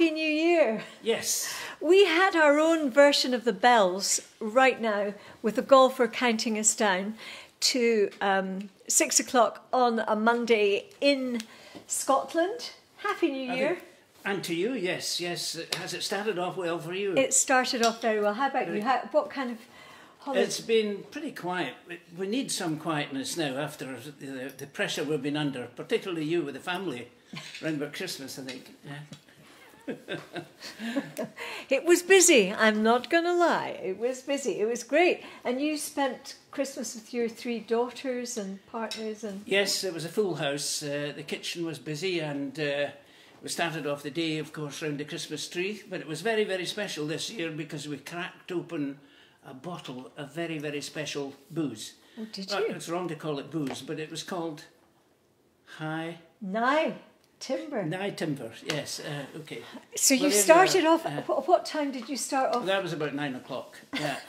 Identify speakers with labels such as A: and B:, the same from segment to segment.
A: Happy New Year.
B: Yes.
A: We had our own version of the bells right now with the golfer counting us down to 6 o'clock on a Monday in Scotland. Happy New Year.
B: And to you, yes. Has it started off well for you?
A: It started off very well. How about you? What kind of holiday?
B: It's been pretty quiet. We need some quietness now after the pressure we've been under, particularly you with the family around about Christmas, I think. Yeah.
A: It was busy, I'm not going to lie. It was busy. It was great. And you spent Christmas with your 3 daughters and partners? And
B: Yes, it was a full house. The kitchen was busy and we started off the day, of course, round the Christmas tree. But it was very, very special this year because we cracked open a bottle of very, very special booze.
A: Oh, did you?
B: It's wrong to call it booze, but it was called
A: Nye Timber.
B: Nye Timber, yes, okay.
A: So you started off, what time did you start off?
B: That was about 9 o'clock, yeah.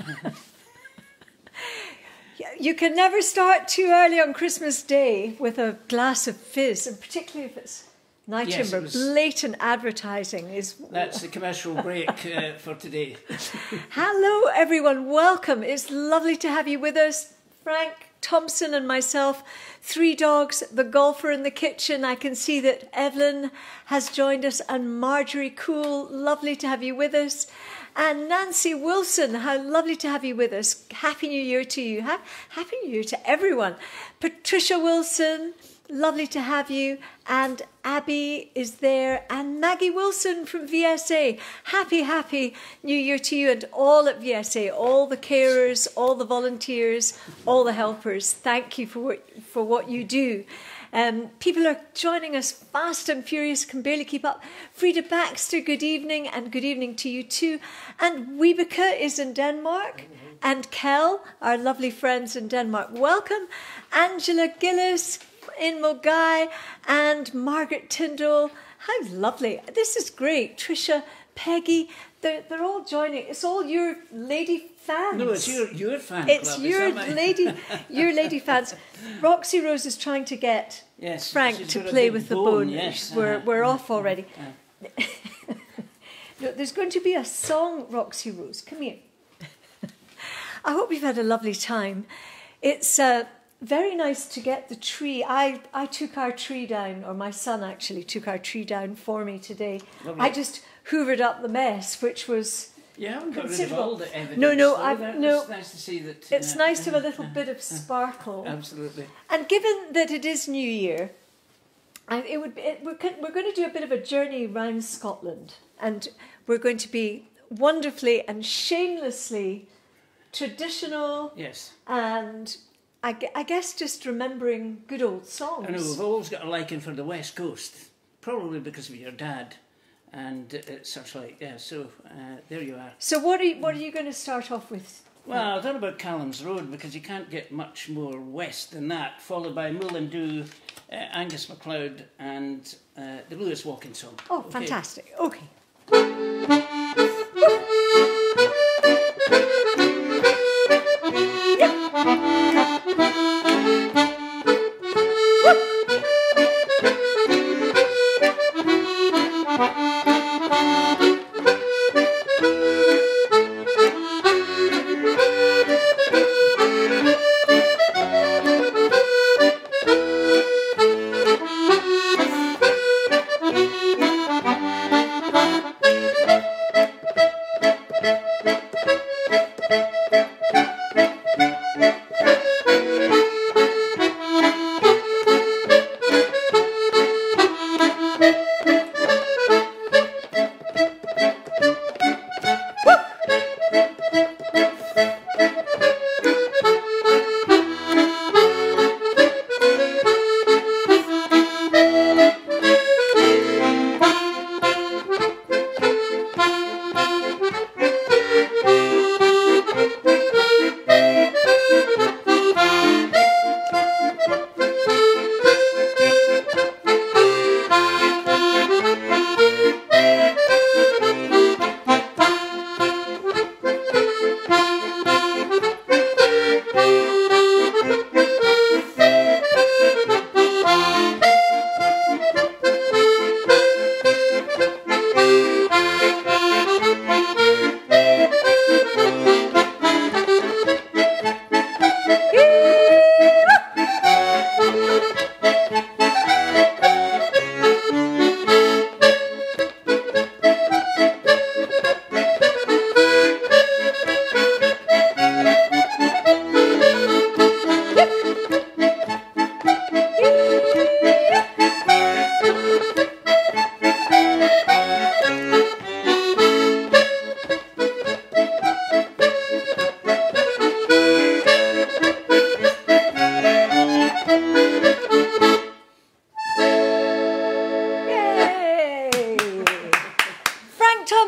A: You can never start too early on Christmas Day with a glass of fizz, and particularly if it's Nye Timber. Blatant advertising is...
B: That's the commercial break for today.
A: Hello everyone, welcome. It's lovely to have you with us. Frank Thomson and myself, 3 dogs, the golfer in the kitchen. I can see that Evelyn has joined us, and Marjorie Cool, lovely to have you with us. And Nancy Wilson, how lovely to have you with us. Happy New Year to you. Happy New Year to everyone. Patricia Wilson, lovely to have you. And Abby is there. And Maggie Wilson from VSA. Happy New Year to you and all at VSA, all the carers, all the volunteers, all the helpers. Thank you for what you do. People are joining us fast and furious, can barely keep up. Frida Baxter, good evening, and good evening to you too. And Wiebeke is in Denmark, and Kel, our lovely friends in Denmark, welcome. Angela Gillis in Mogai, and Margaret Tyndall. How lovely. This is great. Trisha, Peggy, they're all joining. It's all your lady fans.
B: No, it's your fan
A: It's
B: club,
A: your lady fans. Roxy Rose is trying to get Frank to play with the bone.
B: Yes.
A: We're off already. No, there's going to be a song, Roxy Rose. Come here. I hope you've had a lovely time. It's very nice to get the tree. I took our tree down, or my son actually took our tree down for me today.
B: Lovely.
A: I just hoovered up the mess, which was...
B: You haven't got rid of all the evidence.
A: No.
B: It's nice to see that.
A: It's nice to have a little bit of sparkle.
B: Absolutely.
A: And given that it is New Year, we're going to do a bit of a journey around Scotland, and we're going to be wonderfully and shamelessly traditional.
B: Yes.
A: And I guess just remembering good old songs.
B: I know we've always got a liking for the West Coast, probably because of your dad. And such like, yeah, so there you are.
A: So what are you going to start off with?
B: Well, I thought about Callum's Road, because you can't get much more west than that, followed by Mull & Doo, Angus MacLeod, and the Blues Walking Song.
A: Oh, okay. Fantastic. Okay.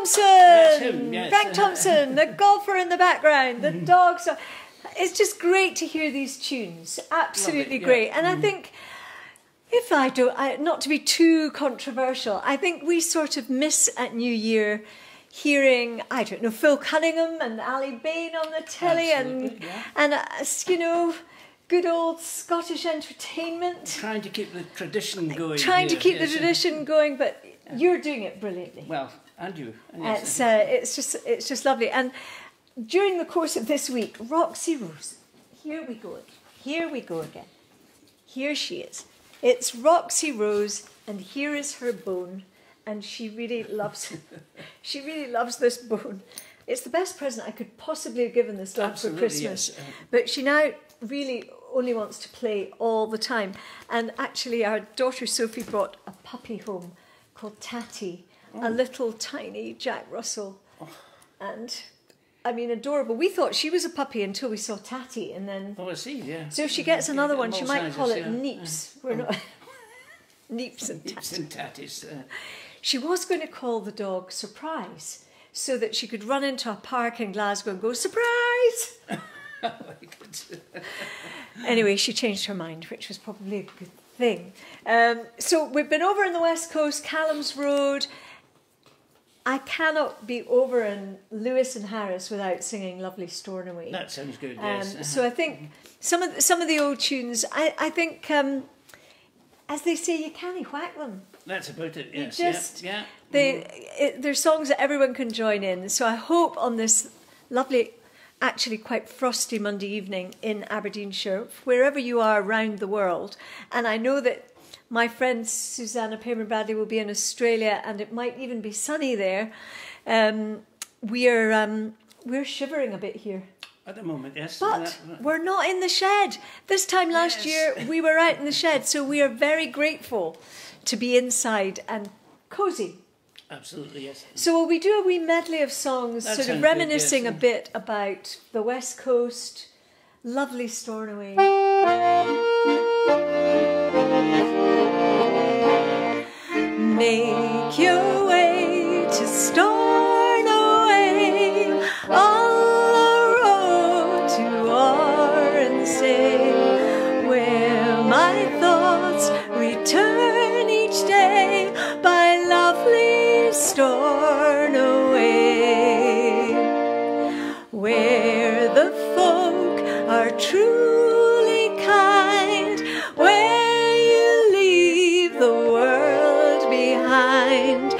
A: Thomson.
B: That's him, yes.
A: Frank Thomson, the golfer in the background, the dogs. It's just great to hear these tunes. Absolutely great. And I think, if not to be too controversial, I think we sort of miss at New Year hearing, I don't know, Phil Cunningham and Ali Bain on the telly, and you know, good old Scottish entertainment.
B: Trying to keep the tradition going.
A: Trying to keep the tradition going, but you're doing it brilliantly.
B: Well, and you.
A: It's just lovely. And during the course of this week, Roxy Rose, here we go again. Here she is. It's Roxy Rose, and here is her bone, and she really loves this bone. It's the best present I could possibly have given this dog for Christmas. Yes. But she now really only wants to play all the time. And actually, our daughter Sophie brought a puppy home called Tatty, a little tiny Jack Russell. And I mean, adorable. We thought she was a puppy until we saw Tatty, and then...
B: Oh, I see, yeah.
A: So if she gets another one, she might call it Neeps. We're not... Neeps and Tatties.
B: Neeps and Tatties.
A: She was going to call the dog Surprise, so that she could run into a park in Glasgow and go, Surprise! Anyway, she changed her mind, which was probably a good thing. So we've been over in the West Coast, Callum's Road. I cannot be over in Lewis and Harris without singing Lovely Stornoway.
B: That sounds good, yes.
A: So I think some of the old tunes, I think, as they say, you can't whack them.
B: That's about it, yes.
A: They're songs that everyone can join in. So I hope on this lovely, actually quite frosty Monday evening in Aberdeenshire, wherever you are around the world, and I know that my friend Susanna Payman Bradley will be in Australia, and it might even be sunny there. We're shivering a bit here.
B: At the moment, yes.
A: But we're not in the shed. This time last year, we were out in the shed, so we are very grateful to be inside and cosy.
B: Absolutely, yes.
A: So will we do a wee medley of songs, sort of reminiscing a bit about the West Coast, lovely Stornoway. Make your way to Stornoway, on the road to Oronsay, where my thoughts return each day by lovely Stornoway, where the folk are truly kind, where you leave the world behind,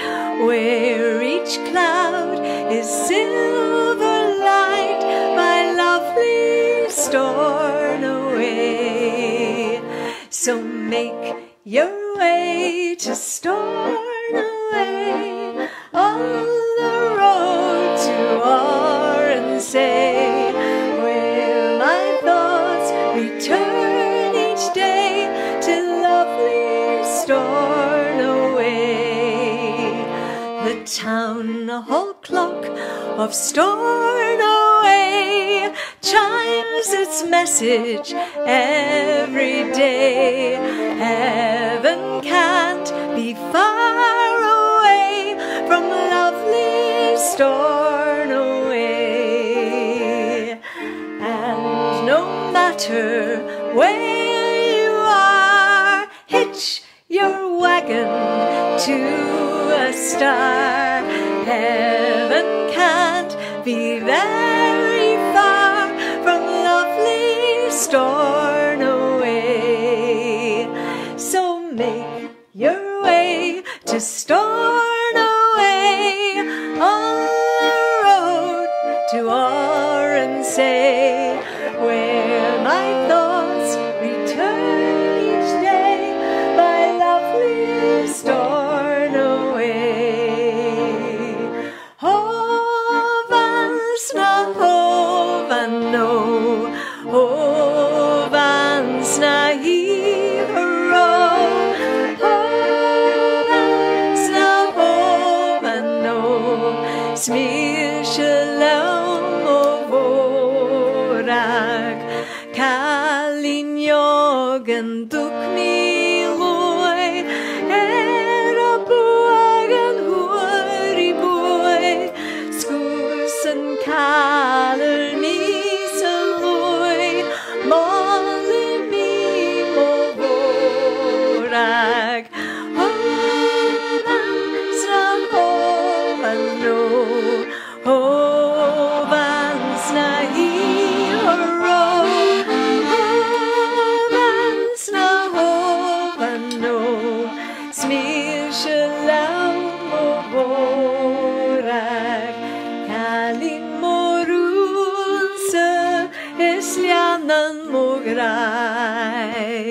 A: where each cloud is silver light by lovely Stornoway. So make your way to Stornoway, on the road to Oronsay, where my thoughts return each day to lovely Stornoway. The town hall clock of Stornoway chimes its message every day. Heaven can't be far away from lovely Stornoway. And no matter where you are, hitch your wagon to a star. Heaven can't be very far from lovely Stornoway. So make your way to Stornoway, on the road to Oronsay, where my thoughts return each day by lovely Stornoway. Hovansna, Hovano, Hovansna hivero, Hovansna, Hovano, smir shalom ovorak, kalinjogen dukmi loy, era buagan huri boy, law mo vorag kalin morunsa eslianan mo grai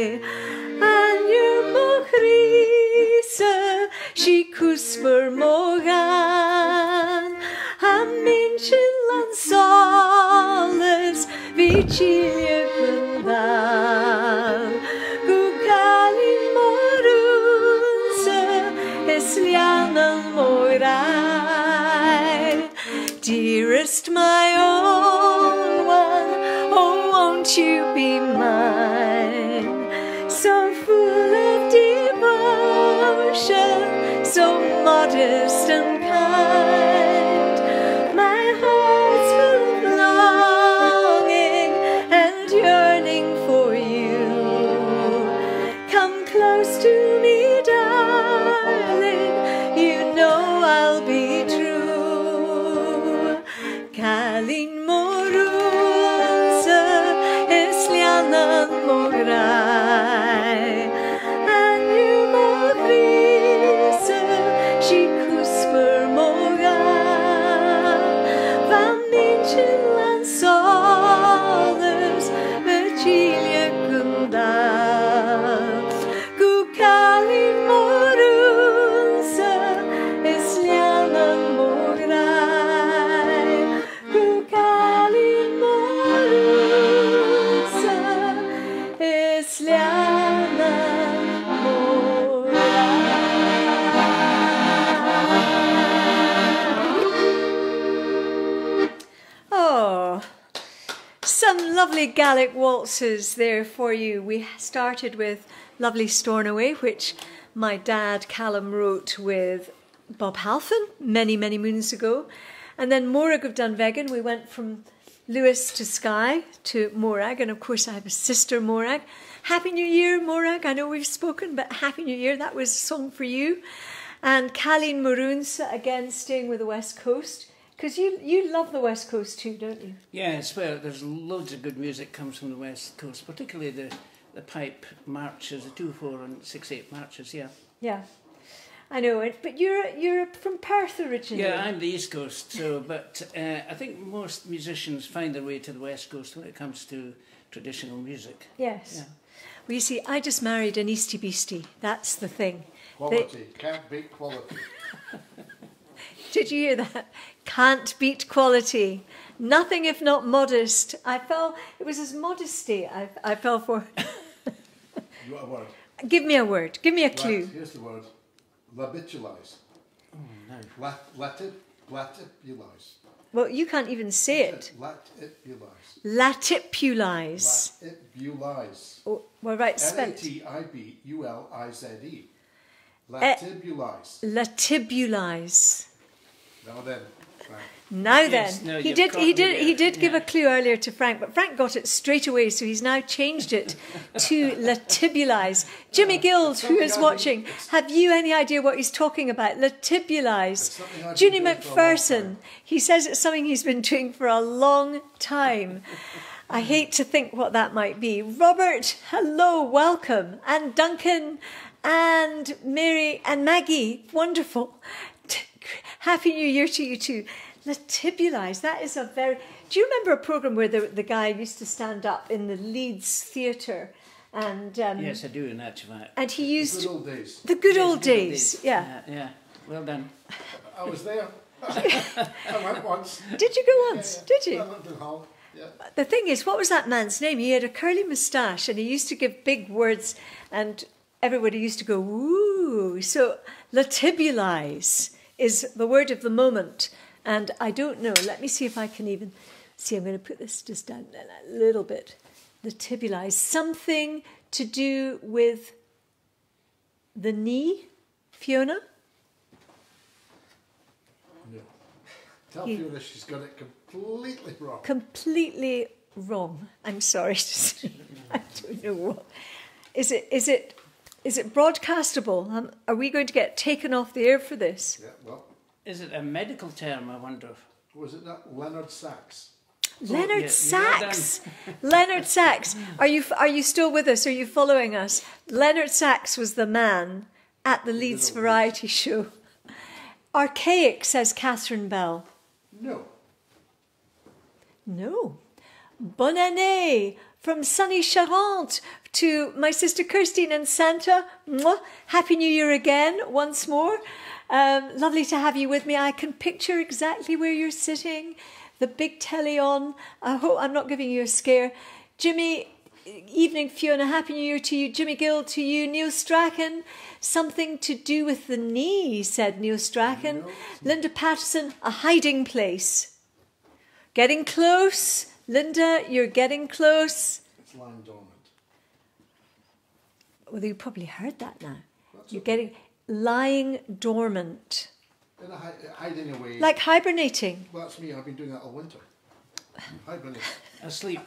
A: anjur mo krisa she kusper mogan aminchen lansalas vichilje kundan gukalin morunsa eslianan mo grai dearest my own one, oh won't you be mine, so full of devotion, so modest and kind. My heart's full of longing and yearning for you. Come close to me, darling, you know I'll be true. Kalin morunsa eslianan mograi anju movrisa she kusper mogan van minchen lansalers virgilia kundan gukalin morunsa eslianan mograi gukalin morunsa eslianan mograi. Oh, some lovely Gaelic waltzes there for you. We started with Lovely Stornoway, which my dad Callum wrote with Bob Halfon many, many moons ago. And then Morag of Dunvegan, we went from Lewis to Skye to Morag. And of course I have a sister Morag. Happy New Year, Morag. I know we've spoken, but Happy New Year. That was a song for you. And Calleen Morunsa, again staying with the West Coast. Because you love the West Coast too, don't you?
B: Yes, well, there's loads of good music comes from the West Coast, particularly the pipe marches, the 2/4 and 6/8 marches, yeah.
A: Yeah, I know it. But you're from Perth originally.
B: Yeah, I'm the East Coast, but I think most musicians find their way to the West Coast when it comes to traditional music.
A: Yes.
B: Yeah.
A: Well, you see, I just married an Eastie Beastie. That's the thing.
C: Quality, can't beat quality.
A: Did you hear that? Can't beat quality. Nothing if not modest. It was his modesty I fell for.
C: You want a word?
A: Give me a word. Give me a clue.
C: Right, here's the word. Labitulize.
B: Oh, no.
C: Latipulize.
A: Well, you can't even say it.
C: Latipulize.
A: Latipulize.
C: Latipulize.
A: Oh, well, right, spell it.
C: Latibulize. Latibulize.
A: Latibulize.
C: Now then, Frank.
A: Now
B: Yes,
A: then,
B: no,
A: he
B: you've
A: did
B: caught me there.
A: give
B: Yeah.
A: a clue earlier to Frank, but Frank got it straight away, so he's now changed it to latibulize. Jimmy Guild, who is watching, have you any idea what he's talking about? Latibulize. Junie McPherson, he says it's something he's been doing for a long time. I hate to think what that might be. Robert, hello, welcome. And Duncan and Mary and Maggie, wonderful. Happy New Year to you too. Latibulize, that is a very... Do you remember a programme where the guy used to stand up in the Leeds Theatre and...
B: Yes, I do, in actual fact.
A: And he used...
C: The good old days.
A: The good
B: Yes,
A: old days, yeah.
B: Yeah, well done.
C: I was there. I went once.
A: Did you go once?
C: Yeah.
A: Did you?
C: London Hall. Yeah.
A: The thing is, what was that man's name? He had a curly moustache and he used to give big words and everybody used to go, woo. So, latibulize is the word of the moment. And I don't know, let me see if I can even... See, I'm going to put this just down a little bit. Latibulize, something to do with the knee, Fiona?
C: Yeah. Tell Fiona she's got it completely wrong.
A: Completely wrong. I'm sorry to say. I don't know what. Is it broadcastable? Are we going to get taken off the air for this?
C: Yeah, well,
B: Is it a medical term, I wonder?
C: was it not Leonard Sachs?
A: Leonard
B: yeah,
A: Sachs. Leonard Sachs. Are you still with us? Are you following us? Leonard Sachs was the man at the Leeds Variety Show. Archaic, says Catherine Bell.
C: No.
A: No. Bonne année from sunny Charente to my sister Kirstine and Santa. Mwah. Happy New Year again, once more. Lovely to have you with me. I can picture exactly where you're sitting, the big telly on. I hope I'm not giving you a scare. Jimmy, evening Fiona, Happy New Year to you. Jimmy Gill to you. Neil Strachan, something to do with the knee, said Neil Strachan.
C: No.
A: Linda Patterson, a hiding place. Getting close. Linda, you're getting close.
C: It's lying dormant.
A: Well, you probably heard that now.
C: That's
A: You're
C: okay.
A: getting lying dormant.
C: In a hiding away.
A: Like hibernating.
C: Well, that's me. I've been doing that all winter. Hibernate.
B: Asleep.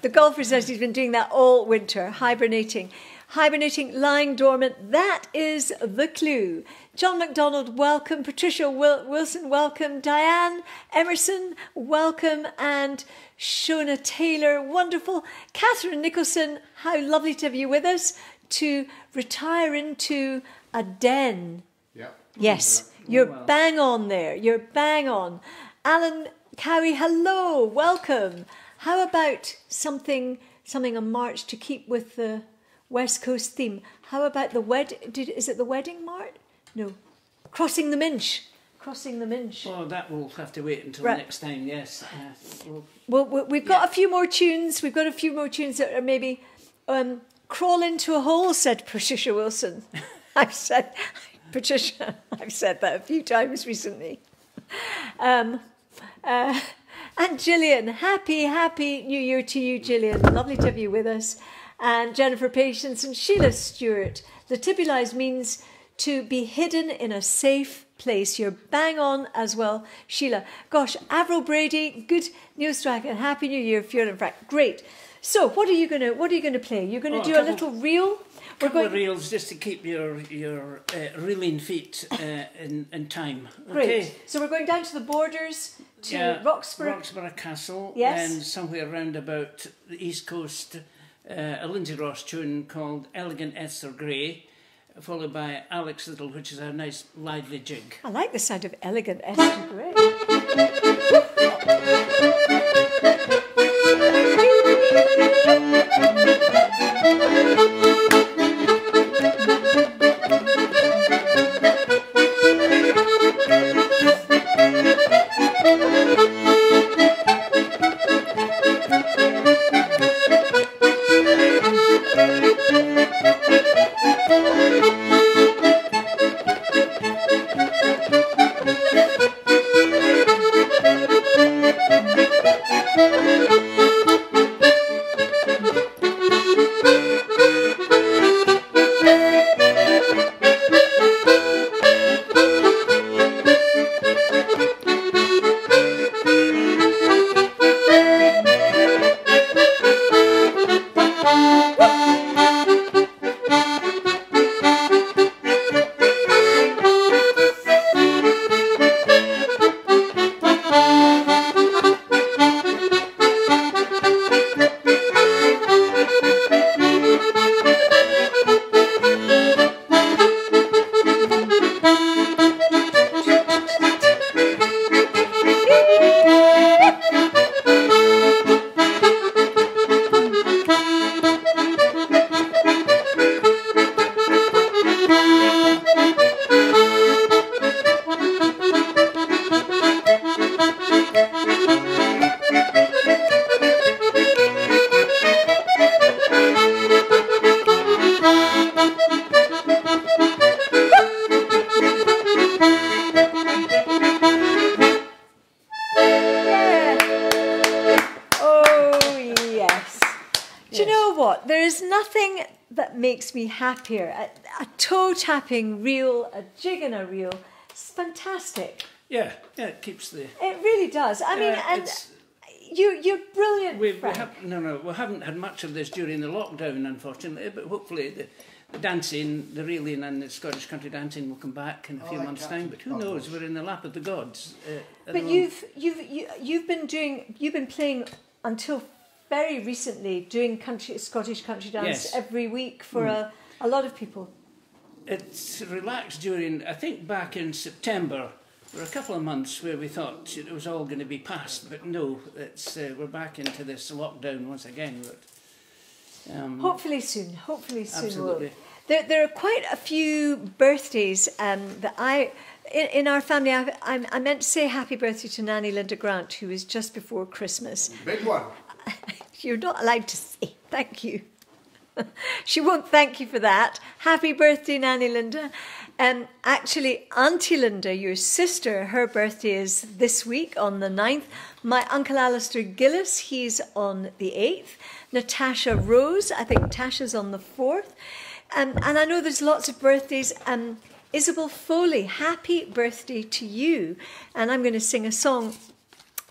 A: The golfer says he's been doing that all winter, hibernating. Hibernating, lying dormant, that is the clue. John MacDonald, welcome. Patricia Wilson, welcome. Diane Emerson, welcome. And Shona Taylor, wonderful. Catherine Nicholson, how lovely to have you with us. To retire into a den.
C: Yeah.
A: Yes,
C: Yeah.
A: you're
B: well.
A: bang on there. You're bang on. Alan Cowie, hello, welcome. How about something a march to keep with the West Coast theme? How about is it the wedding march? No, Crossing the Minch. Crossing the Minch.
B: Oh, that will have to wait until
A: Right.
B: next time, yes.
A: Well, we've got a few more tunes. We've got a few more tunes that are maybe Crawl Into a Hole, said Patricia Wilson. I've said that a few times recently. And Gillian, happy New Year to you, Gillian. Lovely to have you with us. And Jennifer Patience and Sheila Stewart. The Tibulize means to be hidden in a safe place. You're bang on as well, Sheila. Gosh, Avril Brady, good Neil Strachan. Happy New Year, Fiona and Frank. Great. So, what are you gonna play? You're gonna do a little reel.
B: Couple of reels just to keep your reeling feet in time.
A: Great.
B: Okay.
A: So we're going down to the borders to
B: Roxburgh Castle.
A: Yes.
B: And somewhere round about the east coast, a Lindsay Ross tune called Elegant Esther Grey, followed by Alex Little, which is a nice lively jig.
A: I like the sound of Elegant Esther Grey. Makes me happier. A toe tapping reel, a jig and a reel. It's fantastic.
B: Yeah, it keeps the.
A: It really does. I mean, and you're brilliant.
B: We haven't had much of this during the lockdown, unfortunately. But hopefully the dancing, the reeling, and the Scottish country dancing will come back in a few months' time. But who knows? We're in the lap of the gods.
A: But you've been playing until very recently, doing Scottish country dance every week for a lot of people.
B: it's relaxed during, I think back in September, there were a couple of months where we thought it was all going to be past, but no, it's we're back into this lockdown once again. But,
A: hopefully soon.
B: Absolutely.
A: There are quite a few birthdays that in our family, I meant to say happy birthday to Nanny Linda Grant, who is just before Christmas.
C: Big one.
A: You're not allowed to say thank you. She won't thank you for that. Happy birthday, Nanny Linda. Actually, Auntie Linda, your sister, her birthday is this week on the 9th. My Uncle Alistair Gillis, he's on the 8th. Natasha Rose, I think Tasha's on the 4th. And I know there's lots of birthdays. Isabel Foley, happy birthday to you. And I'm going to sing a song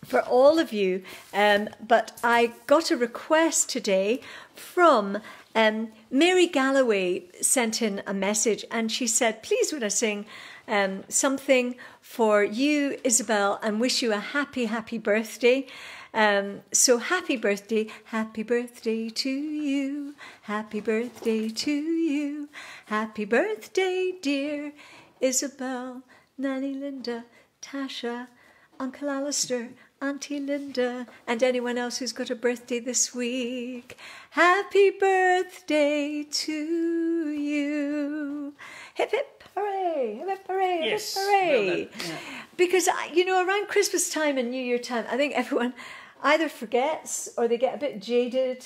A: for all of you. But I got a request today from Mary Galloway sent in a message and she said, please would I sing something for you, Isabel, and wish you a happy, happy birthday. So happy birthday to you, happy birthday to you, happy birthday, dear Isabel, Nanny Linda, Tasha, Uncle Alistair, Auntie Linda, and anyone else who's got a birthday this week. Happy birthday to you. Hip hip hooray, hip hip hooray,
B: yes,
A: hip hooray.
B: Well done. Yeah.
A: Because, you know, around Christmas time and New Year time, I think everyone either forgets or they get a bit jaded.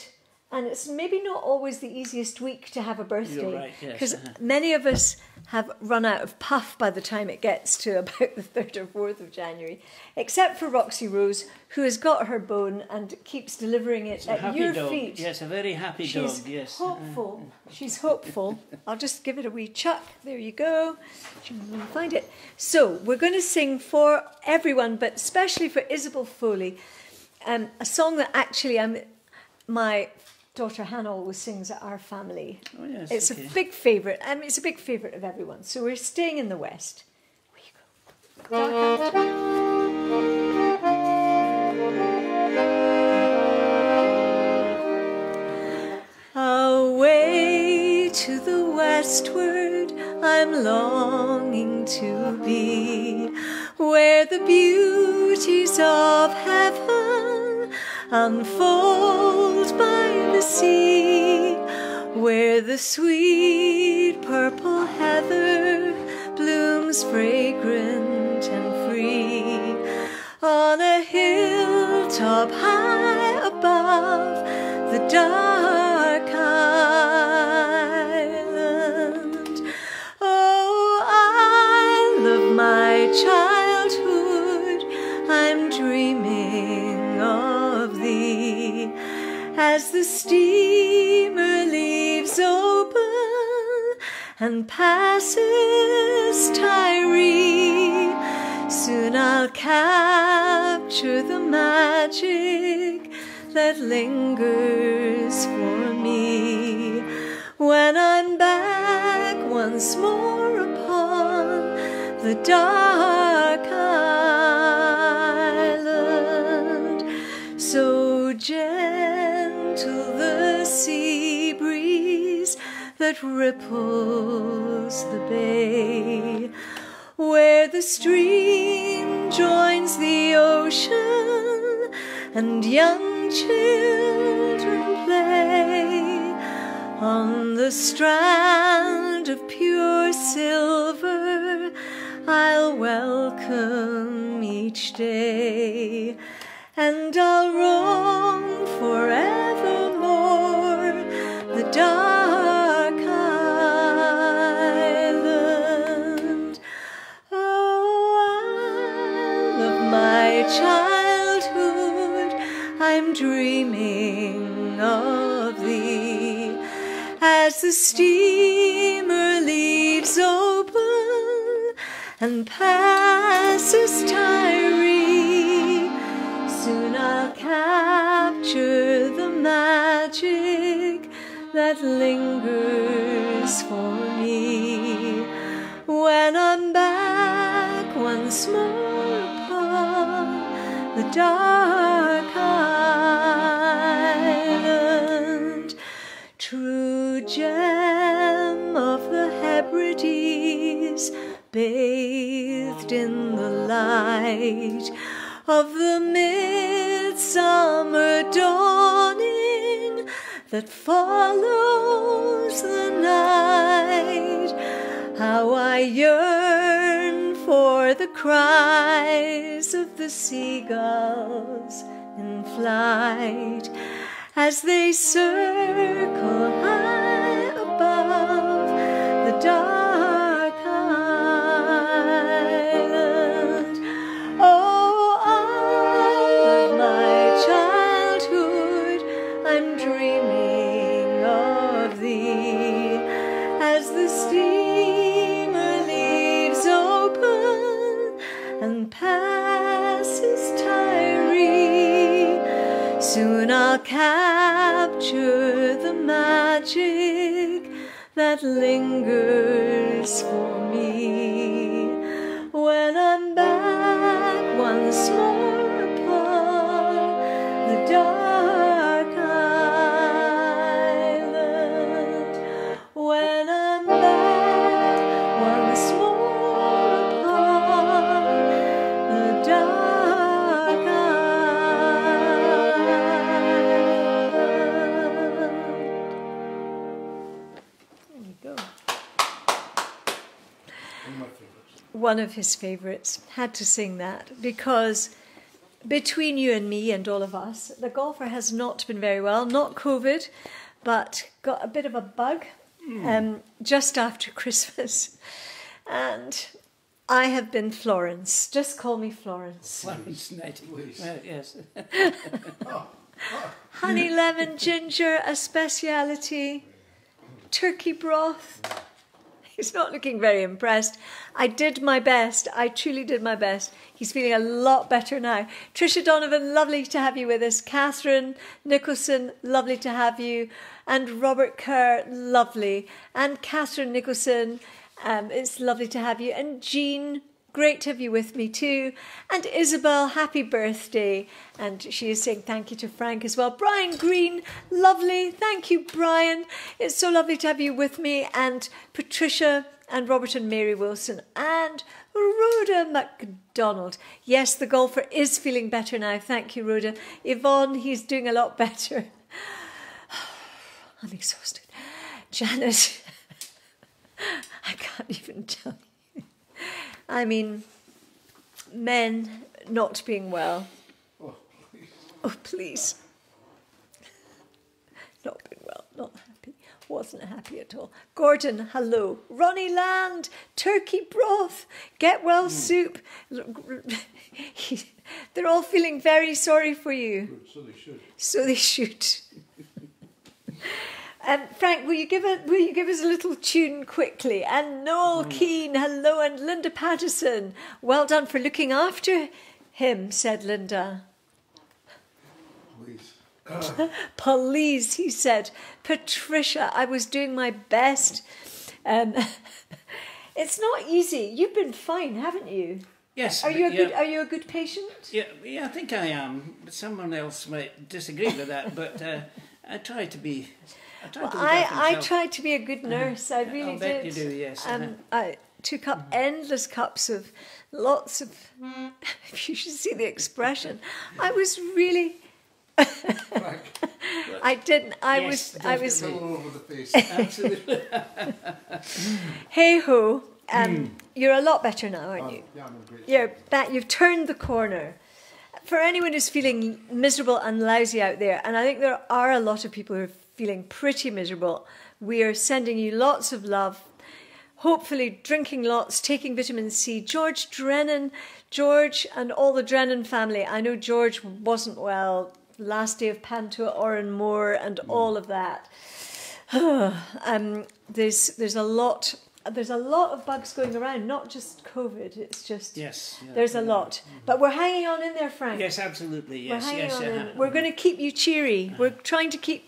A: And it's maybe not always the easiest week to have a birthday.
B: You're right, yes.
A: Because many of us have run out of puff by the time it gets to about the 3rd or 4th of January. Except for Roxy Rose, who has got her bone and keeps delivering it at your feet.
B: Yes, a very happy dog, yes.
A: She's hopeful. She's hopeful. I'll just give it a wee chuck. There you go. You can find it. So we're going to sing for everyone, but especially for Isabel Foley, a song that actually my daughter Hannah always sings at our family.
B: Oh, yes,
A: it's
B: okay.
A: a big favourite. It's a big favourite of everyone. So we're staying in the West. Where you go? Away to the westward I'm longing to be, where the beauties of heaven unfold by the sea, where the sweet purple heather blooms fragrant and free, on a hilltop high above the dark island. Oh, I love my childhood, I'm dreaming of thee, as the steamer leaves open and passes Tyree. Soon I'll capture the magic that lingers for me, when I'm back once more upon the dark island. So gentle the sea breeze that ripples the bay, where the stream joins the ocean and young children play, on the strand of pure silver I'll welcome each day, and I'll roam forevermore the dark island. Oh, I love my childhood, I'm dreaming of thee, as the steamer leaves open and passes Tyree. Soon I'll capture the magic that lingers for me, when I'm back once more upon the dark island. True gem of the Hebrides, in the light of the midsummer dawning that follows the night. How I yearn for the cries of the seagulls in flight as they circle high above the dark island. Oh, isle of my childhood, I'm dreaming of thee as the steamer leaves open and passes Tyree. Soon I'll capture the magic that lingers for me when I'm back once more upon the dark island. When I'm back once more upon the dark island. There you go.
C: One of my favourites.
A: One of his favourites. Had to sing that because between you and me and all of us, the golfer has not been very well. Not COVID, but got a bit of a bug just after Christmas. And I have been Florence. Just call me Florence.
B: Florence
C: Please.
B: yes.
A: Honey, lemon, ginger, a speciality. Turkey broth. He's not looking very impressed. I did my best. I truly did my best. He's feeling a lot better now. Trisha Donovan, lovely to have you with us. Catherine Nicholson, lovely to have you. And Robert Kerr, lovely. And Catherine Nicholson, it's lovely to have you. And Jean, great to have you with me too. And Isabel, happy birthday. And she is saying thank you to Frank as well. Brian Green, lovely. Thank you, Brian. It's so lovely to have you with me. And Patricia and Robert and Mary Wilson. And Rhoda MacDonald. Yes, the golfer is feeling better now. Thank you, Rhoda. Yvonne, he's doing a lot better. I'm exhausted. Janet, I can't even tell you. I mean, men not being well.
C: Oh, please.
A: Oh, please. Not being well, not happy. Wasn't happy at all. Gordon, hello. Ronnie Land, turkey broth, get well soup. They're all feeling very sorry for you.
C: Good, so they should.
A: So they should. Frank, will you give us a little tune quickly? And Noel Keane, hello, and Linda Patterson. Well done for looking after him, said Linda.
C: Please.
A: Please, he said. Patricia, I was doing my best. It's not easy. You've been fine, haven't you?
B: Yes.
A: Are you a good patient?
B: Yeah, I think I am. But someone else might disagree with that. But I try to be.
A: I tried to be a good nurse. I really
B: I'll bet
A: did.
B: you do. Yes.
A: I took up endless cups of lots of. You should see the expression. I was really. I didn't. I was.
C: All over the face.
B: Absolutely.
A: Hey ho. You're a lot better now, aren't you?
C: Yeah, I'm in great
A: You're back. You've turned the corner. For anyone who's feeling miserable and lousy out there, and I think there are a lot of people who are feeling pretty miserable, we are sending you lots of love. Hopefully drinking lots, taking vitamin C. George Drennan, George and all the Drennan family. I know George wasn't well. Last day of Pantua, Oran Moore, and all of that. There's a lot of bugs going around, not just COVID. It's just there's a lot. But we're hanging on in there, Frank.
B: Yes, absolutely. Yes,
A: We're hanging
B: yes.
A: on in. We're going to keep you cheery. We're trying to keep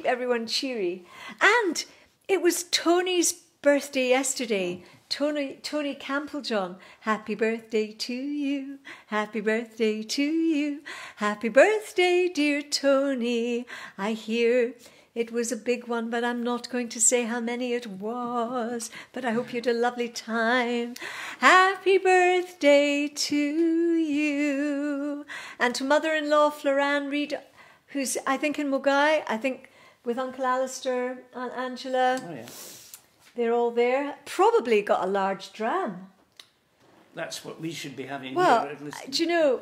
A: everyone cheery. And it was Tony's birthday yesterday. Tony Campbell-John, happy birthday to you, happy birthday to you, happy birthday, dear Tony. I hear It was a big one, but I'm not going to say how many it was. But I hope you had a lovely time. Happy birthday to you. And to mother-in-law Floran Reid, who's, I think, in Mogai, I think with Uncle Alistair, Aunt Angela.
B: Oh, yeah.
A: They're all there. Probably got a large dram.
B: That's what we should be having
A: Well,
B: here. At least.
A: do you know,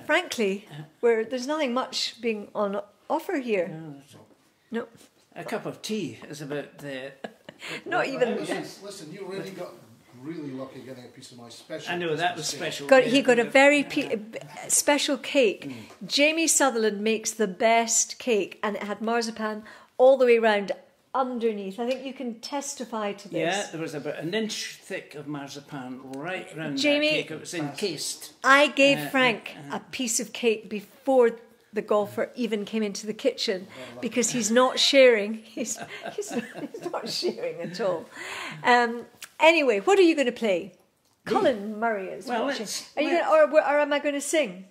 A: frankly, there's nothing much being on offer here. No.
B: A cup of tea is about the...
A: Not even...
C: Listen, you really got really lucky getting a piece of my special.
B: I know, that was special.
A: He got a very special cake. Jamie Sutherland makes the best cake, and it had marzipan all the way round underneath. I think you can testify to this.
B: Yeah, there was about an inch thick of marzipan right round
A: Jamie,
B: that cake. It was encased.
A: I gave Frank a piece of cake before the golfer even came into the kitchen because he's not sharing. He's not sharing at all. Anyway, what are you going to play? Colin Murray is watching. Are you or am I going to sing?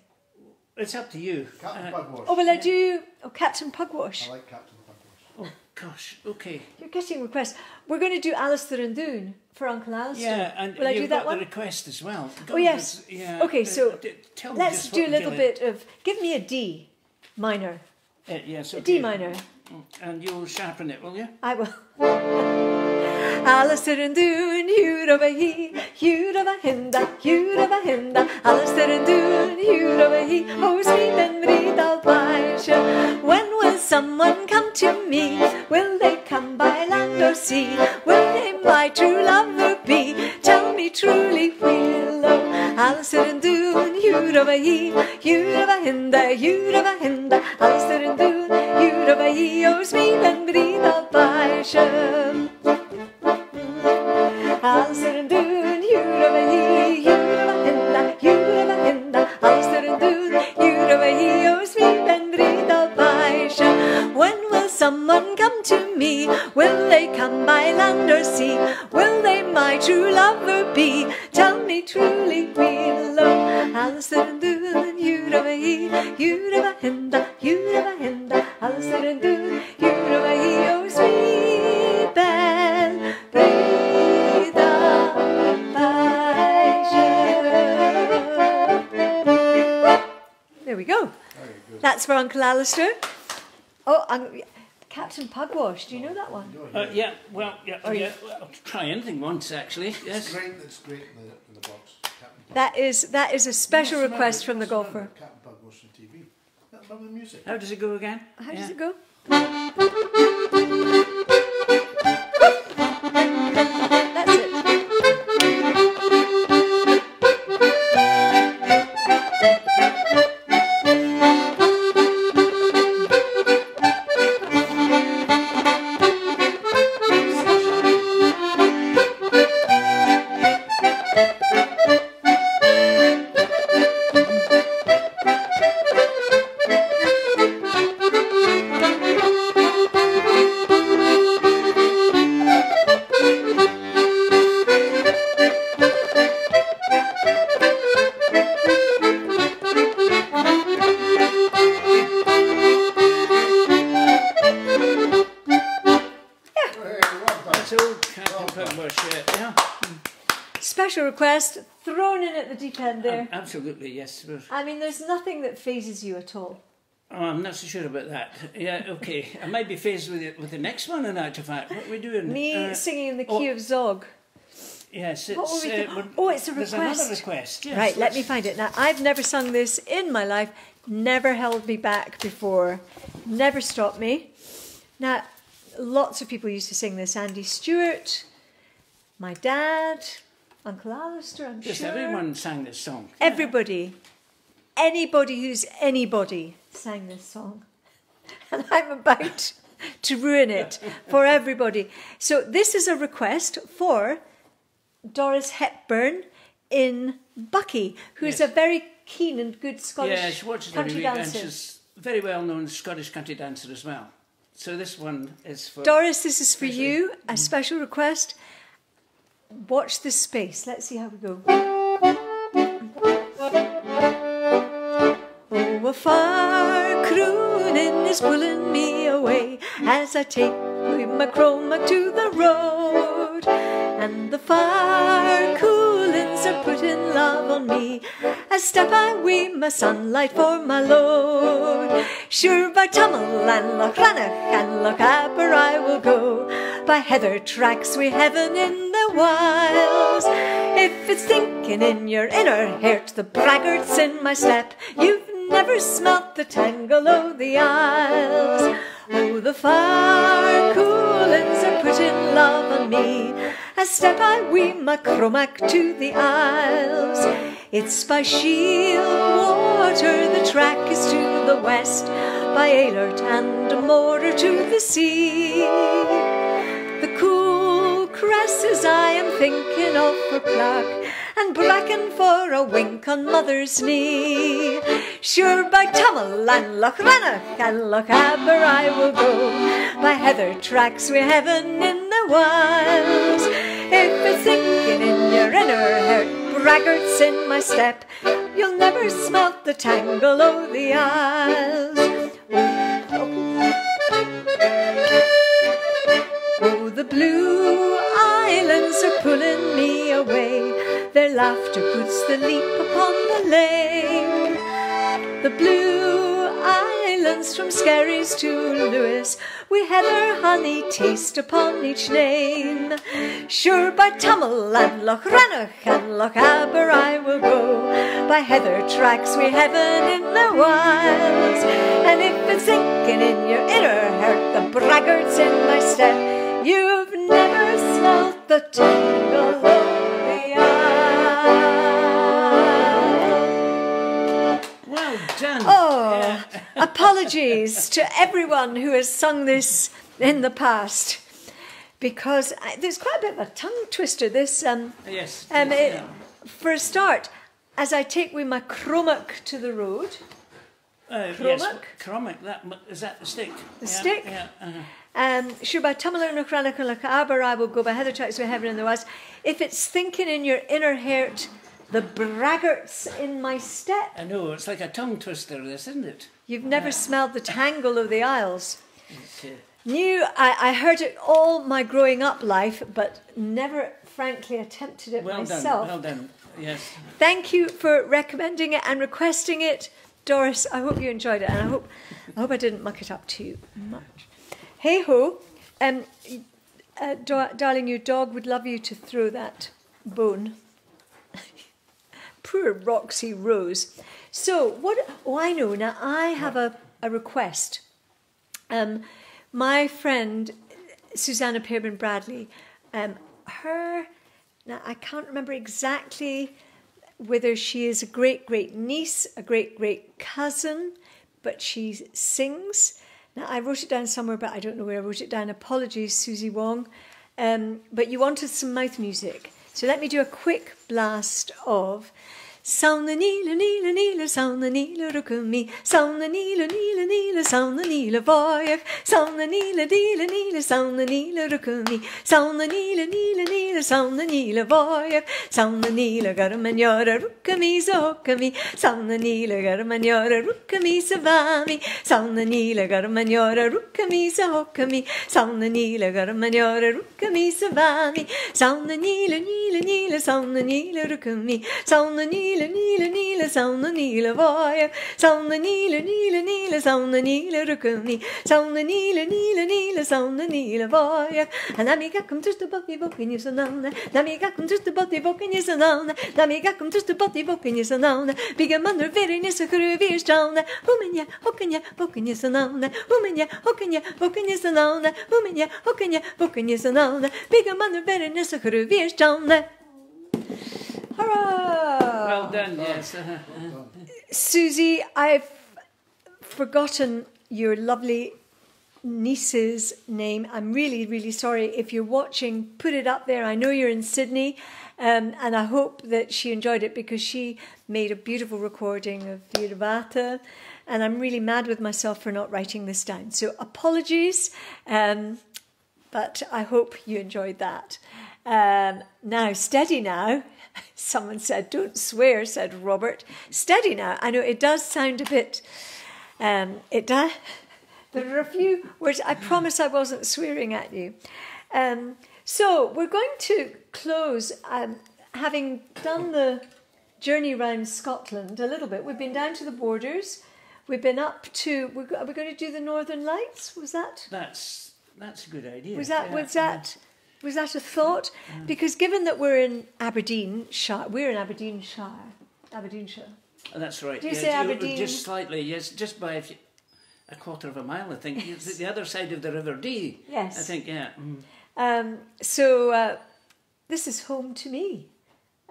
B: It's up to you.
C: Captain Pugwash.
A: Oh, will I do Captain Pugwash?
C: I like Captain Pugwash.
B: Oh, gosh, okay.
A: You're getting requests. We're going to do Alistair and Doon for Uncle Alistair.
B: Yeah, and
A: will I do
B: you've
A: that
B: got
A: one?
B: the request as well.
A: Oh, yes.
B: Yeah.
A: Okay, so
B: tell me
A: let's
B: just
A: do
B: what
A: a little
B: you're
A: bit of... Give me a D minor.
B: Yes, okay.
A: A D minor.
B: And you'll sharpen it, will you?
A: I will. Alistair and Doon, Hurabahi, Hurabahinda, Hurabahinda, Alistair and Doon, Hurabahi, oh sweet memory thou Baisha. When will someone come to me? Will they come by land or sea? Will they my true lover be? Tell me truly, Willow. Alistair and Doon, Hurabahi, Hurabahinda, Hurabahinda, Alistair and Doon, Hurabahi, oh sweet memory thou Baisha. Alistair and Doon, Hurabahi, Hurabahinda, Hurabahinda, Alistair and Doon, Hurabahi, oh sweet memory thou Baisha. When will someone come to me? Will they come by land or sea? Will they my true lover be? Tell me truly, Willow. Alistair and Doon, Hurabahi, Hurabahinda, Hurabahinda, Alistair and Doon, Hurabahi, oh sweet bell, breathe There we go. That's for Uncle Alistair. Oh, Captain Pugwash. Do you know that one?
B: Yeah, well, I'll try anything once, actually. Yes.
C: It's great in the box.
A: That is a special request from the golfer.
C: Captain Pugwash on TV. That's lovely music.
B: How does it go again?
A: How does it go? That's it. Special request thrown in at the deep end there.
B: Absolutely, yes.
A: I mean, there's nothing that phases you at all.
B: Oh, I'm not so sure about that. Yeah, okay. I might be phased with the next one, in actual fact. What are we doing?
A: Me singing in the key of Zog.
B: Yes, it's...
A: What were we doing? Oh, it's a request.
B: There's another request, yes.
A: Right, let me find it. Now, I've never sung this in my life. Never held me back before. Never stopped me. Now, lots of people used to sing this. Andy Stewart, my dad, Uncle Alistair, I'm
B: Yes,
A: sure.
B: everyone sang this song.
A: Everybody. Anybody who's anybody sang this song. And I'm about to ruin it for everybody. So this is a request for Doris Hepburn in Bucky, who's a very keen and good Scottish
B: yeah, she watches every
A: country
B: week, and
A: dancer.
B: she's a very well-known Scottish country dancer as well. So this one is for...
A: Doris, this is for you, a special request. Watch this space. Let's see how we go. Oh, a far croon evening is pulling me away as I take my chroma to the road, and the fire coolings are putting love on me. I step I weave my sunlight for my load. Sure by Tummel and Loch Rannoch and Loch Aber I will go, by heather tracks we heaven in the wilds. If it's thinking in your inner heart, the braggarts in my step, you've never smelt the tangle o' the isles. Oh, the fire coolings are putting love on me as step I weave my cromac to the isles. It's by Shield water the track is to the west, by Aylert and Morer to the sea. The cool cresses I am thinking of for Clark, and bracken for a wink on mother's knee. Sure by Tummel and Loch Rannoch and Loch Aber I will go, by heather tracks we heaven in the wilds. If it's thinking in your inner heart, braggarts in my step, you'll never smelt the tangle o' the isles. Oh, the blue islands are pulling me away, their laughter puts the leap upon the lane. The blue islands from Skerries to Lewis, we heather honey taste upon each name. Sure by Tummel and Loch Rannoch and Loch Aber I will go, by heather tracks we heaven in the wilds. And if it's thinking in your inner heart, the braggarts in my step, you've never smelt the tangle o' the isles.
B: Well done.
A: Oh,
B: Yeah.
A: apologies to everyone who has sung this in the past, because there's quite a bit of a tongue twister. This,
B: Yes.
A: for a start, as I take with my cromac to the road.
B: Yes, Cromac, is that the stick?
A: The stick?
B: Yeah.
A: Sure by Tummel and Loch Rannoch and Loch Aber I will go, by heather tracks we heaven in the west. If it's thinking in your inner heart, the braggarts in my step.
B: I know, it's like a tongue twister, this, isn't it?
A: You've never smelled the tangle of the isles.
B: It's,
A: I heard it all my growing up life, but never, frankly, attempted it myself.
B: Well done, yes.
A: Thank you for recommending it and requesting it, Doris. I hope you enjoyed it, and I hope I didn't muck it up too much. Hey ho, darling, your dog would love you to throw that bone. Poor Roxy Rose. So what? Oh, I know. Now I have a request. My friend Susanna Pearman Bradley, now I can't remember exactly whether she is a great niece, a great cousin, but she sings. Now I wrote it down somewhere, but I don't know where I wrote it down. Apologies, Susie Wong. But you wanted some mouth music, so let me do a quick blast of. Sound the neela, neela, neela, sound the neela, look at me. Sound the neela, neela, neela, sound the neela, voyage. Sound the neela, neela, neela, sound the neela, look at me. Sound the neela, neela, neela, sound the neela, voyage. Sound the neela, garmanjora, look at me, so look at me. Sound the neela, garmanjora, look at me, so vami. Sound the neela, garmanjora, look at me, so look at me. Sound the neela, garmanjora, look at me, so vami. Sound the neela, neela, neela, sound the neela, look at me. Sound the neela, neela, neela, sound the neela, voyage. Sound the neela, neela, neela, sound the neela, look at me. Sound the neela, neela, neela, sound the neela, voyage. And amiga come just a body boken you so now. Amiga come just a body boken you so now. Amiga come just a body boken you so now. Bigger mother very nice a career down. Woman ya, boken you so now. Woman ya, boken you so now. Woman ya, boken you so now. Bigger mother very nice a career down. Hurrah!
B: Well done, yes.
A: Susie, I've forgotten your lovely niece's name. I'm really sorry. If you're watching, put it up there. I know you're in Sydney, and I hope that she enjoyed it, because she made a beautiful recording of Virvata, and I'm really mad with myself for not writing this down. So apologies, but I hope you enjoyed that. Now, steady now. Someone said, don't swear, said Robert. Steady now. I know it does sound a bit, it does. There are a few words. I promise I wasn't swearing at you. So we're going to close, having done the journey around Scotland a little bit. We've been down to the borders. We've been up to. Are we going to do the Northern Lights? Was that?
B: That's a good idea.
A: Was that a thought? Because given that we're in Aberdeenshire. Aberdeenshire.
B: Oh, that's right.
A: Do you say Aberdeen?
B: Just slightly, yes, just by a quarter of a mile, I think. Yes. It's the other side of the River Dee.
A: Yes.
B: I think, yeah.
A: So this is home to me.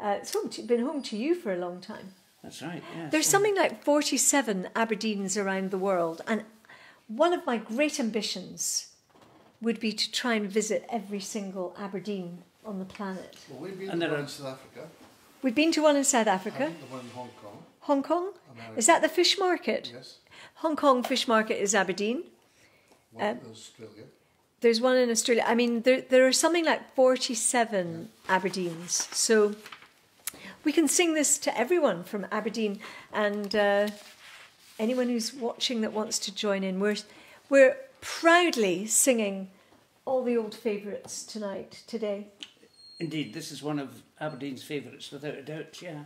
A: It's been home to you for a long time.
B: That's right, yes.
A: There's something like 47 Aberdeens around the world, and one of my great ambitions would be to try and visit every single Aberdeen on the planet.
C: Well, we've been to one in South Africa.
A: We've been to one in South Africa.
C: And the one in Hong Kong.
A: Hong Kong?
C: America.
A: Is that the fish market?
C: Yes.
A: Hong Kong fish market is Aberdeen.
C: One in Australia.
A: There's one in Australia. I mean, there are something like 47 Aberdeens. So we can sing this to everyone from Aberdeen, and anyone who's watching that wants to join in. We're proudly singing all the old favourites today.
B: Indeed, this is one of Aberdeen's favourites, without a doubt, yeah.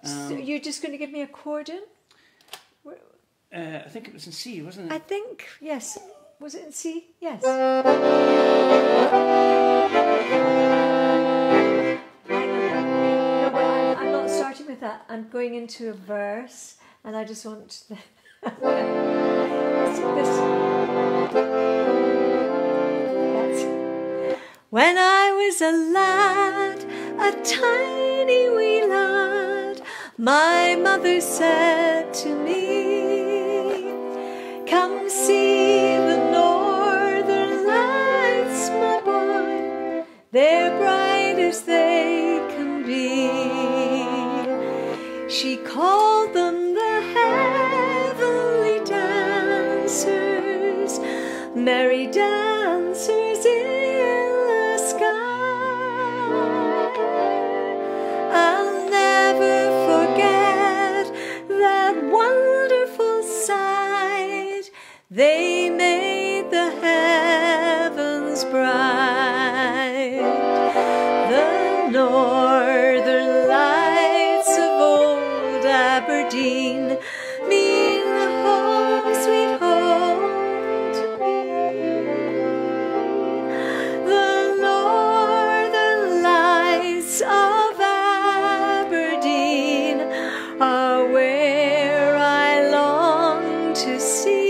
A: So you're just going to give me a chord in?
B: I think it was in C, wasn't it?
A: I think, yes. Was it in C? Yes. No, but I'm not starting with that. I'm going into a verse, and I just want this. When I was a lad, a tiny wee lad, my mother said to me, "Come see the northern lights, my boy, they're bright as they can be." She called them the heavenly dancers, merry dancers in the sky. I'll never forget that wonderful sight. They made the heavens bright. The northern lights of old Aberdeen mean the home, sweet home to me. The northern lights of Aberdeen are where I long to see.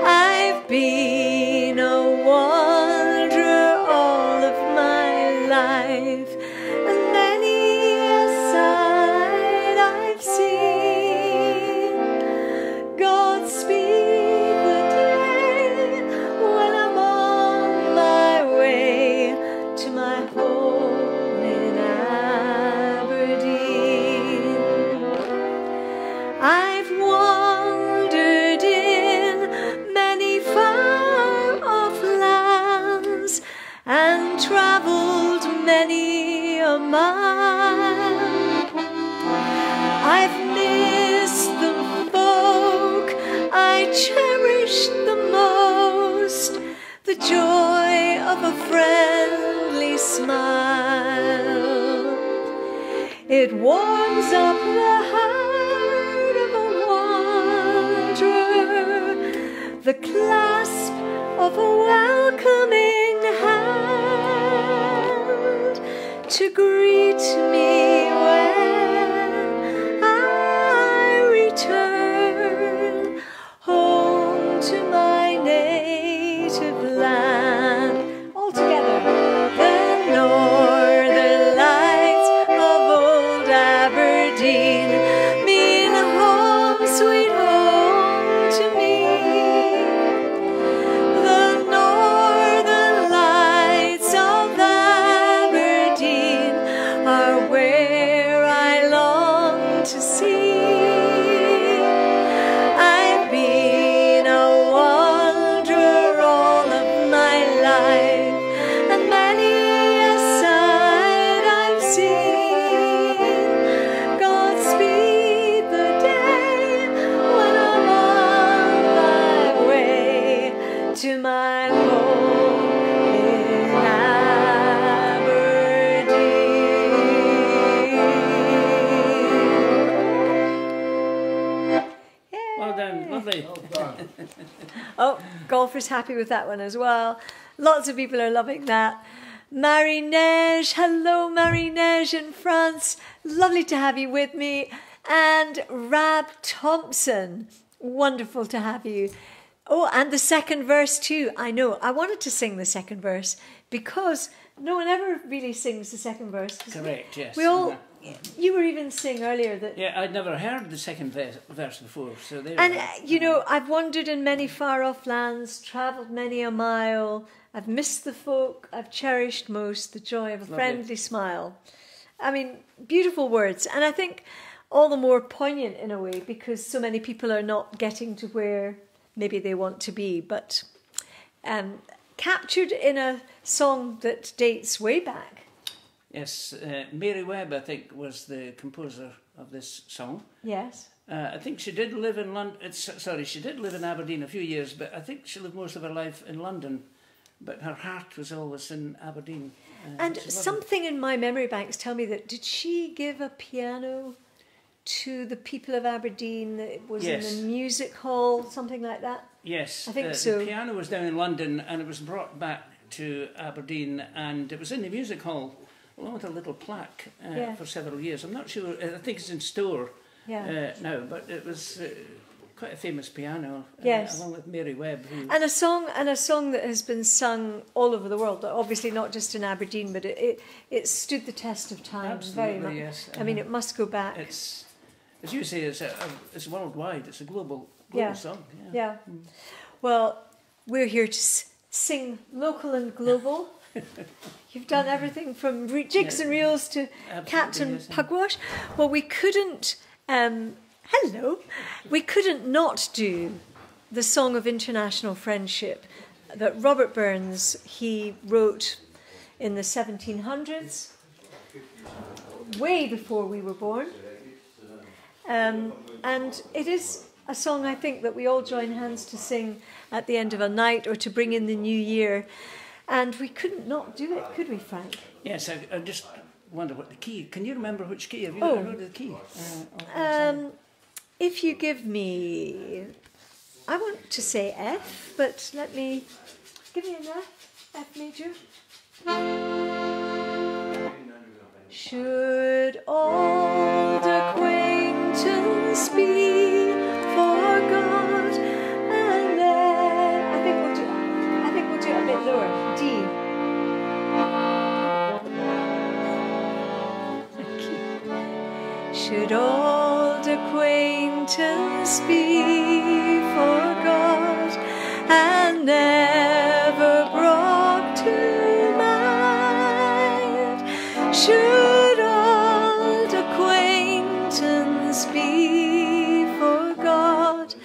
A: I've been a wanderer all of my life, and many a sight I've seen. Godspeed the day when I'm on my way to my home in Aberdeen. I've wandered in many far-off lands and travelled many a mile. I've missed the folk I cherished the most, the joy of a friendly smile. It warms up the heart of a wanderer, the clasp of a welcoming hand to greet me when I return home to my native land. All together, the northern lights of old Aberdeen mean home, sweet home to me. The northern lights of Aberdeen are where Oh, golfer's happy with that one as well. Lots of people are loving that. Marie-Neige, hello Marie-Neige in France. Lovely to have you with me. And Rab Thompson, wonderful to have you. Oh, and the second verse too. I know, I wanted to sing the second verse because no one ever really sings the second verse.
B: Correct, yes.
A: We all, you were even saying earlier that...
B: Yeah, I'd never heard the second verse before, so there.
A: And, you know, I've wandered in many far-off lands, travelled many a mile. I've missed the folk I've cherished most, the joy of a friendly smile. I mean, beautiful words. And I think all the more poignant in a way because so many people are not getting to where maybe they want to be, but captured in a song that dates way back.
B: Yes, Mary Webb, I think, was the composer of this song.
A: Yes.
B: I think she did live in London. She did live in Aberdeen a few years, but I think she lived most of her life in London. But her heart was always in Aberdeen.
A: And something in my memory banks tell me that did she give a piano to the people of Aberdeen? It was in a music hall, something like that.
B: Yes,
A: I think so.
B: The piano was down in London, and it was brought back to Aberdeen, and it was in the music hall along with a little plaque for several years. I'm not sure. I think it's in store now, but it was quite a famous piano, along with Mary Webb.
A: And a song that has been sung all over the world. Obviously, not just in Aberdeen, but it stood the test of time.
B: Absolutely,
A: very much.
B: Yes.
A: I mean, it must go back.
B: It's, as you say, it's worldwide. It's a global song.
A: Yeah. Well, we're here to sing local and global. You've done everything from jigs and reels to Captain Pugwash. Well, we couldn't. We couldn't not do the Song of International Friendship that Robert Burns, he wrote in the 1700s, way before we were born. And it is a song, I think, that we all join hands to sing at the end of a night or to bring in the new year. And we couldn't not do it, could we, Frank?
B: Yes, I just wonder what the key... Can you remember which key? Have you heard the key?
A: If you give me... I want to say F, but let me... Give me an F major. Should old acquaintance be forgot, and then I think we'll do it a bit lower. D. Should old acquaintance be forgot and never brought to mind? Should old acquaintance be forgot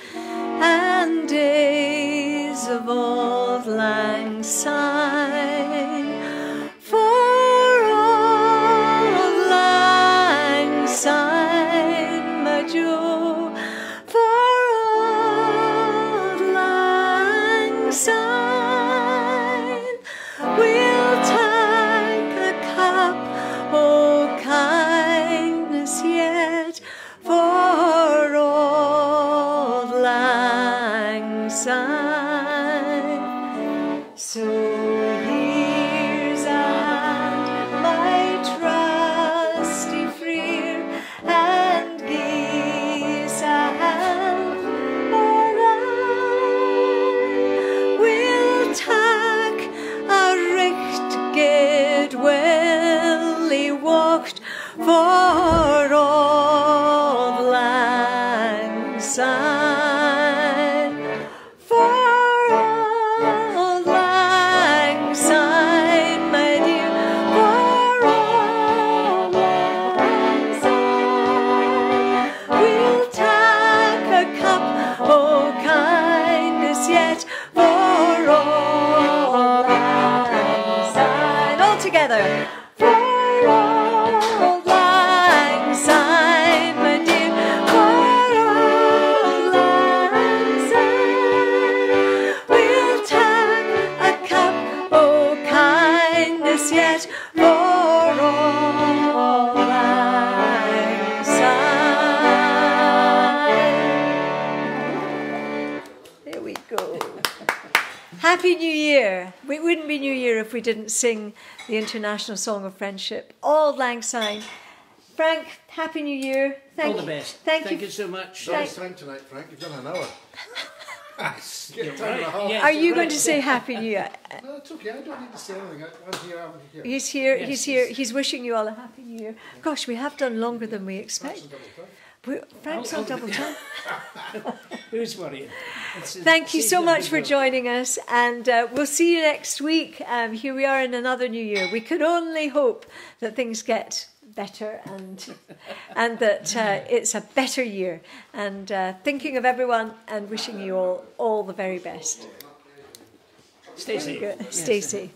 A: and days of old lang syne? For old lang syne, my Jo, for old lang syne, we'll take a cup o' kindness yet for old lang syne. So here's a hand, my trusty freer, and gies a hand, or I will tak a richt good welly walked for old lang syne. For old lang syne, my dear, for old lang syne, we'll tak a cup o' kindness yet for old lang syne. All together. For old lang syne. here if we didn't sing the International Song of Friendship. Auld Lang Syne. Frank, Happy New Year.
B: All the best.
A: Thank
B: you so much.
C: Nice time tonight, Frank. You've done an hour. Get time and a half.
B: Yes,
A: Are you
B: you're
A: going
B: right.
A: to say Happy New Year?
C: No, it's okay. I don't need to say anything. I'm here. I'm here.
A: He's here.
B: Yes,
A: He's here.
B: yes.
A: He's wishing you all a Happy New Year. Gosh, we have done longer than we expect. Frank's on double time.
B: Who's worrying?
A: Thank you so much for joining us, and we'll see you next week. Here we are in another new year. We can only hope that things get better and that it's a better year. And thinking of everyone and wishing you all the very best.
B: Stay safe.
A: Stay safe.